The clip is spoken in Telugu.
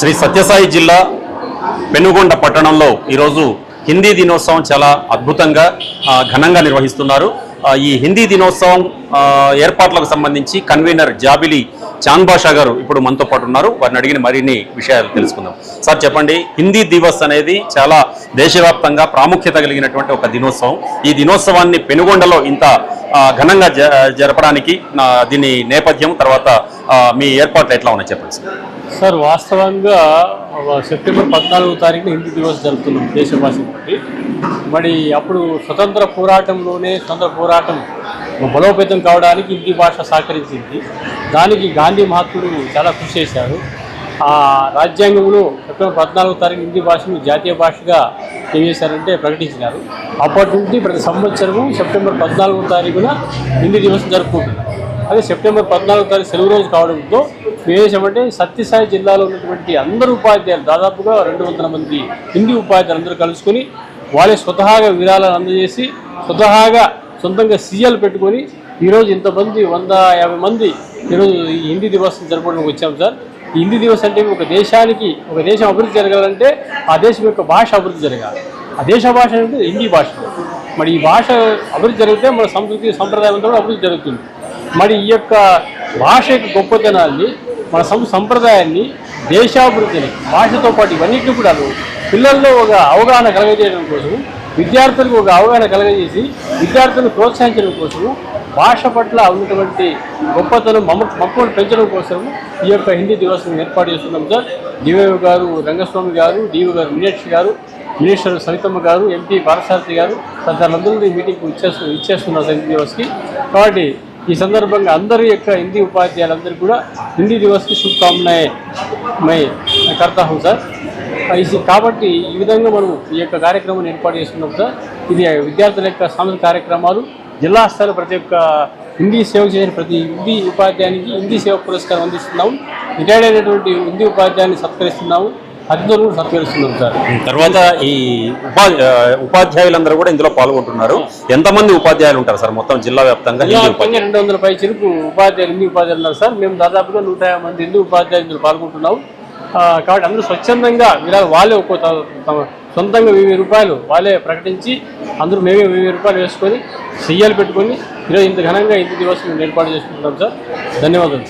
శ్రీ సత్యసాయి జిల్లా పెనుగొండ పట్టణంలో ఈరోజు హిందీ దినోత్సవం చాలా అద్భుతంగా ఘనంగా నిర్వహిస్తున్నారు. ఈ హిందీ దినోత్సవం ఏర్పాట్లకు సంబంధించి కన్వీనర్ జాబిలి చాంద్ బాషా గారు ఇప్పుడు మనతో పాటు ఉన్నారు. వారిని అడిగిన మరిన్ని విషయాలు తెలుసుకుందాం. సార్ చెప్పండి, హిందీ దివస్ అనేది చాలా దేశవ్యాప్తంగా ప్రాముఖ్యత కలిగినటువంటి ఒక దినోత్సవం. ఈ దినోత్సవాన్ని పెనుగొండలో ఇంత ఘనంగా జరపడానికి దీని నేపథ్యం, తర్వాత మీ ఏర్పాట్లు ఎట్లా ఉన్నాయి చెప్పండి సార్. వాస్తవంగా సెప్టెంబర్ 14వ తారీఖున హిందీ దివస్ జరుపుతున్నాం దేశవాసులకి. మరి అప్పుడు స్వతంత్ర పోరాటం బలోపేతం కావడానికి హిందీ భాష సహకరించింది. దానికి గాంధీ మహాత్ముడు చాలా కృషి చేశారు. ఆ రాజ్యాంగంలో సెప్టెంబర్ 14వ తారీఖు హిందీ భాషను జాతీయ భాషగా ఏం చేశారంటే ప్రకటించినారు. అప్పటి నుండి ప్రతి సంవత్సరము సెప్టెంబర్ 14వ తారీఖున హిందీ దివస్ జరుపుకుంటున్నారు. అదే సెప్టెంబర్ 14వ తారీఖు సెలవు రోజు కావడంతో ఏమంటే సత్యసాయి జిల్లాలో ఉన్నటువంటి అందరూ ఉపాధ్యాయులు, దాదాపుగా 200 మంది హిందీ ఉపాధ్యాయులు అందరూ కలుసుకొని వాళ్ళే స్వతహాగా విరాళాలు అందజేసి సొంతంగా సీఎల్ పెట్టుకొని ఈరోజు ఇంతమంది 150 మంది ఈరోజు ఈ హిందీ దివస్ జరపడానికి వచ్చాం సార్. ఈ హిందీ దివస్ అంటే ఒక దేశం అభివృద్ధి జరగాలంటే ఆ దేశం యొక్క భాష అభివృద్ధి జరగాలి. ఆ దేశ భాష అంటే హిందీ భాష. మరి ఈ భాష అభివృద్ధి జరిగితే మన సంస్కృతి సంప్రదాయం అంతా కూడా అభివృద్ధి జరుగుతుంది. మరి ఈ యొక్క భాష యొక్క గొప్పతనాన్ని, మన సంప్రదాయాన్ని, దేశాభివృద్ధిని, భాషతో పాటు ఇవన్నిటిని కూడా పిల్లల్లో ఒక అవగాహన కలగజేయడం కోసం, విద్యార్థులకు ఒక అవగాహన కలగజేసి విద్యార్థులను ప్రోత్సహించడం కోసము, భాష పట్ల ఉన్నటువంటి గొప్పతనం మక్కువను పెంచడం కోసం ఈ యొక్క హిందీ దివస్ను ఏర్పాటు చేస్తున్నాం సార్. డివైఓ గారు రంగస్వామి గారు, డిఓ గారు మీనాక్షి గారు, మినిస్టర్ సవితమ్మ గారు, ఎంపీ పారసారథి గారు తదితరులందరూ ఈ మీటింగ్కు ఇచ్చేస్తున్నారు హిందీ దివస్కి. కాబట్టి ఈ సందర్భంగా అందరి యొక్క హిందీ ఉపాధ్యాయులందరూ కూడా హిందీ దివస్కి శుభకామనాయ్ కర్తా హూం సార్. కాబట్టి ఈ విధంగా మనం ఈ యొక్క కార్యక్రమాన్ని ఏర్పాటు చేసుకున్నాం సార్. ఇది విద్యార్థుల యొక్క సాంస్కృతిక కార్యక్రమాలు, జిల్లా స్థాయిలో ప్రతి ఒక్క హిందీ సేవ చేసిన ప్రతి హిందీ ఉపాధ్యాయునికి హిందీ సేవ పురస్కారం అందిస్తున్నాము. రిటైర్డ్ అయినటువంటి హిందీ ఉపాధ్యాయుని సత్కరిస్తున్నాము, అతిథులను సత్కరిస్తున్నాం సార్. తర్వాత ఈ ఉపాధ్యాయులందరూ కూడా ఇందులో పాల్గొంటున్నారు. ఎంతమంది ఉపాధ్యాయులు ఉంటారు సార్ మొత్తం జిల్లా వ్యాప్తంగా? 200 పై చిరుకు హిందీ ఉపాధ్యాయులు ఉన్నారు సార్. మేము దాదాపుగా 150 మంది హిందీ ఉపాధ్యాయులు ఇందులో పాల్గొంటున్నాం. కాబట్టి అందరూ స్వచ్ఛందంగా వాళ్ళే సొంతంగా 1000 రూపాయలు వాళ్ళే ప్రకటించి అందరూ మేమే 1000 రూపాయలు వేసుకొని సీఎల్ పెట్టుకొని ఈరోజు ఇంత ఘనంగా హిందీ దివస్ ఏర్పాటు చేసుకుంటున్నాం సార్. ధన్యవాదాలు.